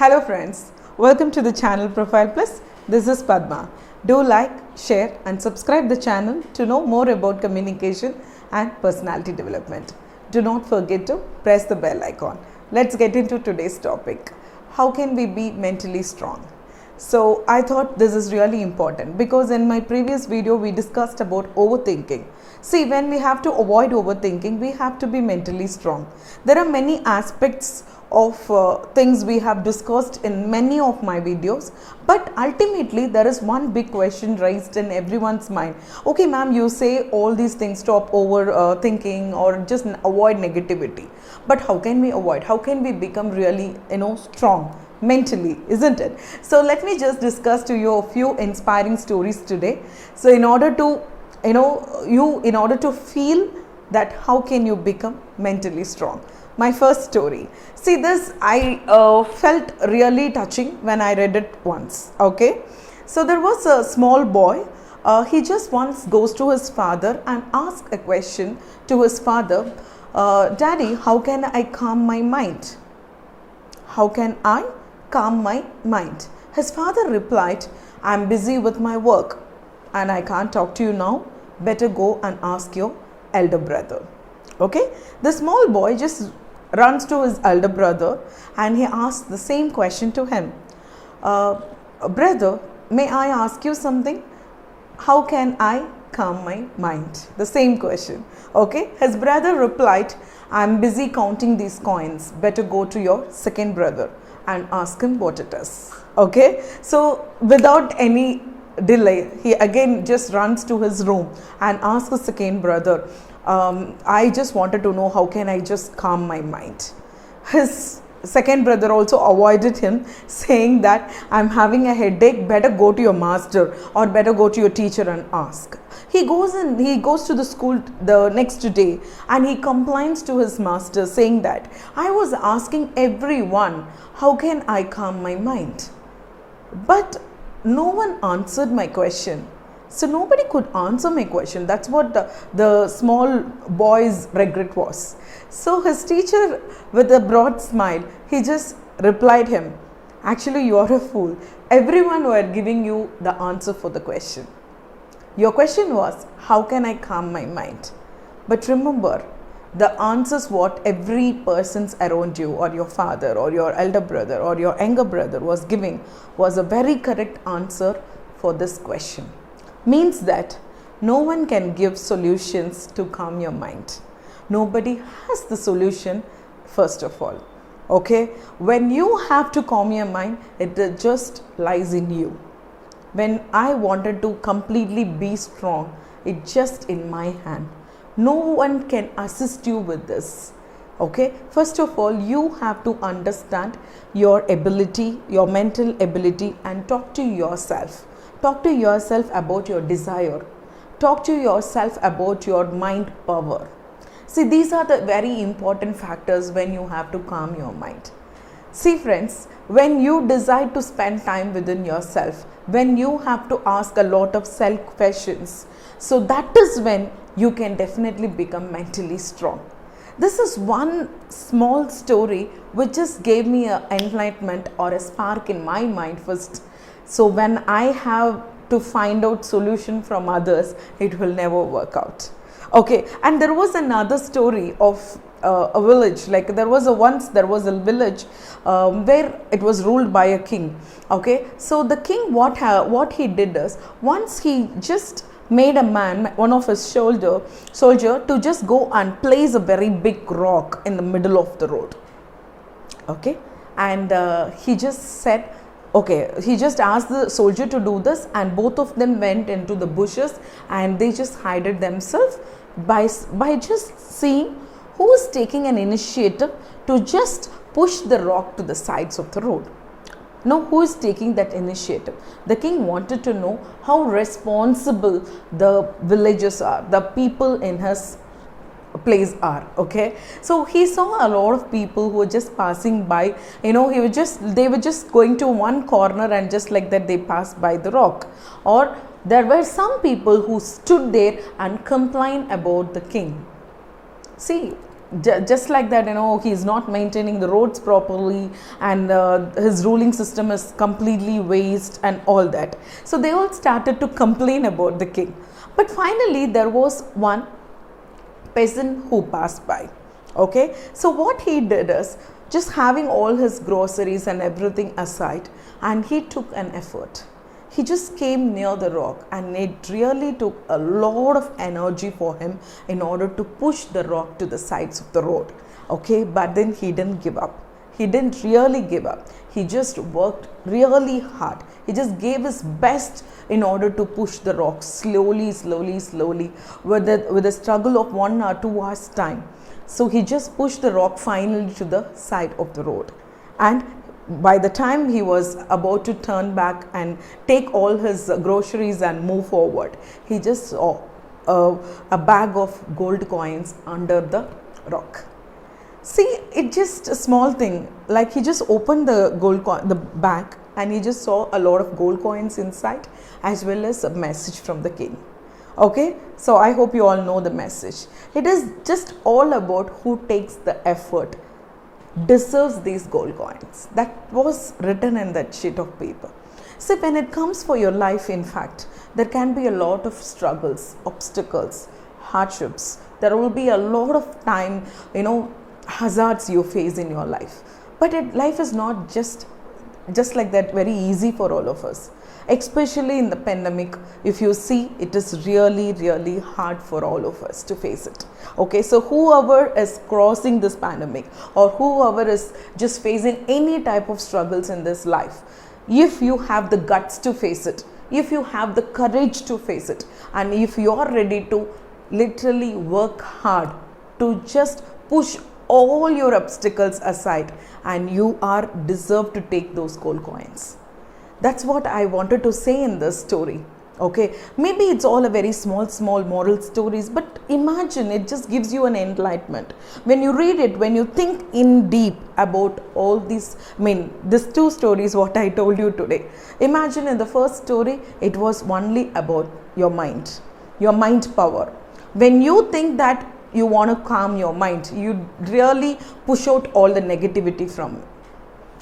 Hello friends, welcome to the channel Profile Plus. This is Padma. Do like, share and subscribe the channel to know more about communication and personality development. Do not forget to press the bell icon. Let's get into today's topic. How can we be mentally strong? So I thought this is really important because in my previous video we discussed about overthinking. See, when we have to avoid overthinking, we have to be mentally strong. There are many aspects of things we have discussed in many of my videos, but ultimately there is one big question raised in everyone's mind. Okay ma'am, you say all these things, stop overthinking or just avoid negativity, but how can we avoid, how can we become really strong mentally, isn't it? So let me just discuss to you a few inspiring stories today. So in order to in order to feel that how can you become mentally strong. My first story. See, this I felt really touching when I read it once. Okay, so there was a small boy. He just once goes to his father and asks a question to his father. Daddy, how can I calm my mind? How can I calm my mind? His father replied, I'm busy with my work and I can't talk to you now. Better go and ask your elder brother. Okay, the small boy just runs to his elder brother and he asks the same question to him. Brother, may I ask you something? How can I calm my mind? The same question. Okay, his brother replied, I'm busy counting these coins. Better go to your second brother and ask him what it is. Okay, so without any delay, he again just runs to his room and asks his second brother, I just wanted to know how can I just calm my mind. His second brother also avoided him, saying that I'm having a headache, better go to your master or better go to your teacher and ask. He goes to the school the next day and he complains to his master, saying that I was asking everyone how can I calm my mind, but no one answered my question. So nobody could answer my question. That's what the small boy's regret was. So his teacher, with a broad smile, he just replied him, actually you are a fool. Everyone were giving you the answer for the question. Your question was, how can I calm my mind? But remember, the answers what every person's around you or your father or your elder brother or your younger brother was giving was a very correct answer for this question. Means that no one can give solutions to calm your mind. Nobody has the solution first of all. Okay, when you have to calm your mind, it just lies in you. When I wanted to completely be strong, it's just in my hand. No one can assist you with this. Okay, first of all, you have to understand your ability, your mental ability, and talk to yourself. Talk to yourself about your desire. Talk to yourself about your mind power. See, these are the very important factors when you have to calm your mind. See friends, when you decide to spend time within yourself, when you have to ask a lot of self questions, so that is when you can definitely become mentally strong. This is one small story which just gave me an enlightenment or a spark in my mind first. So when I have to find out solution from others, it will never work out. Okay, and there was another story of a village. Like once there was a village where it was ruled by a king. Okay, so the king what he did is, once he just made a man, one of his soldier to just go and place a very big rock in the middle of the road. Okay, and he just said, okay, he just asked the soldier to do this, and both of them went into the bushes and they just hid themselves by just seeing who is taking an initiative to just push the rock to the sides of the road. Now, who is taking that initiative? The king wanted to know how responsible the villagers are, the people in his place are. Okay, so he saw a lot of people who were just passing by. They were just going to one corner and just like that they passed by the rock. Or there were some people who stood there and complained about the king. See, just like that, he's not maintaining the roads properly, and his ruling system is completely waste and all that. So they all started to complain about the king. But finally there was one peasant who passed by. Okay, so what he did is, just having all his groceries and everything aside, and he took an effort. He just came near the rock, and it really took a lot of energy for him in order to push the rock to the sides of the road. Okay, but then he didn't give up. He didn't really give up. He just worked really hard. He just gave his best in order to push the rock slowly, with a struggle of 1 or 2 hours time. So he just pushed the rock finally to the side of the road. And by the time he was about to turn back and take all his groceries and move forward, he just saw a bag of gold coins under the rock. See, it's just a small thing. Like, he just opened the bag, and he just saw a lot of gold coins inside, as well as a message from the king. Okay, so I hope you all know the message. It is just all about who takes the effort deserves these gold coins. That was written in that sheet of paper. So when it comes for your life, in fact, there can be a lot of struggles, obstacles, hardships. There will be a lot of time, hazards you face in your life. But life is not just like that very easy for all of us. Especially in the pandemic, if you see, it is really hard for all of us to face it. Okay, so whoever is crossing this pandemic, or whoever is just facing any type of struggles in this life, if you have the guts to face it, if you have the courage to face it, and if you are ready to literally work hard to just push all your obstacles aside, and you are deserved to take those gold coins. That's what I wanted to say in this story. Okay, maybe it's all a very small moral stories, but imagine, it just gives you an enlightenment. When you read it, when you think in deep about all these, these 2 stories what I told you today. Imagine in the first story, it was only about your mind power. When you think that you want to calm your mind, you really push out all the negativity from you,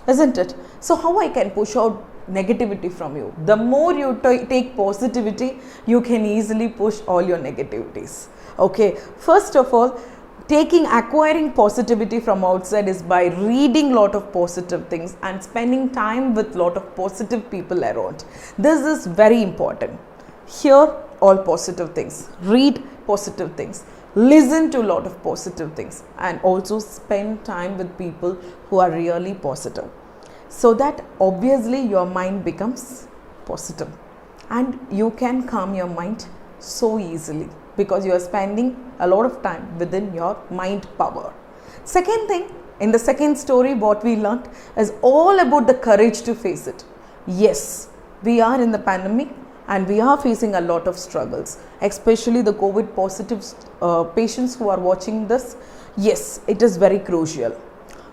isn't it? So how I can push out negativity from you? The more you take positivity, you can easily push all your negativities. Okay, first of all, acquiring positivity from outside is by reading lot of positive things and spending time with lot of positive people around. This is very important. Hear all positive things, read positive things, listen to a lot of positive things, and also spend time with people who are really positive, so that obviously your mind becomes positive, and you can calm your mind so easily because you are spending a lot of time within your mind power. Second thing, in the second story, what we learnt is all about the courage to face it. Yes, we are in the pandemic and we are facing a lot of struggles, especially the COVID positive patients who are watching this. Yes, it is very crucial.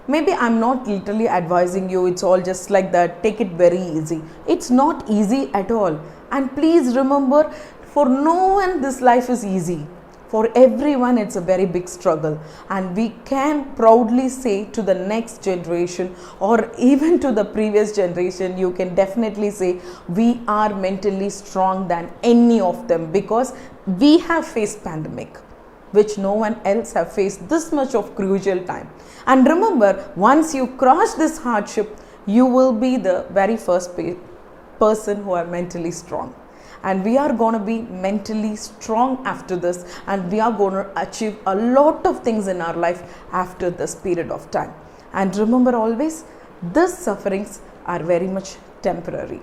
Maybe I'm not literally advising you, it's all just like that, take it very easy. It's not easy at all. And please remember, for no one this life is easy. For everyone it's a very big struggle, and we can proudly say to the next generation or even to the previous generation, you can definitely say we are mentally strong than any of them, because we have faced pandemic which no one else have faced this much of crucial time. And remember, once you cross this hardship, you will be the very first person who are mentally strong. And we are going to be mentally strong after this, and we are going to achieve a lot of things in our life after this period of time. And remember always, these sufferings are very much temporary,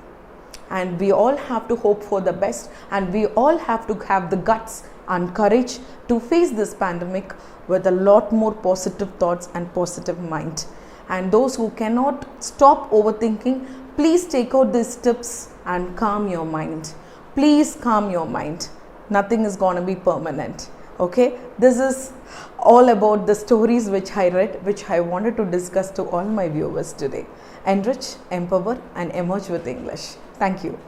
and we all have to hope for the best, and we all have to have the guts and courage to face this pandemic with a lot more positive thoughts and positive mind. And those who cannot stop overthinking, please take out these tips and calm your mind. Please calm your mind. Nothing is going to be permanent. Okay, this is all about the stories which I read, which I wanted to discuss to all my viewers today. Enrich, empower and emerge with English. Thank you.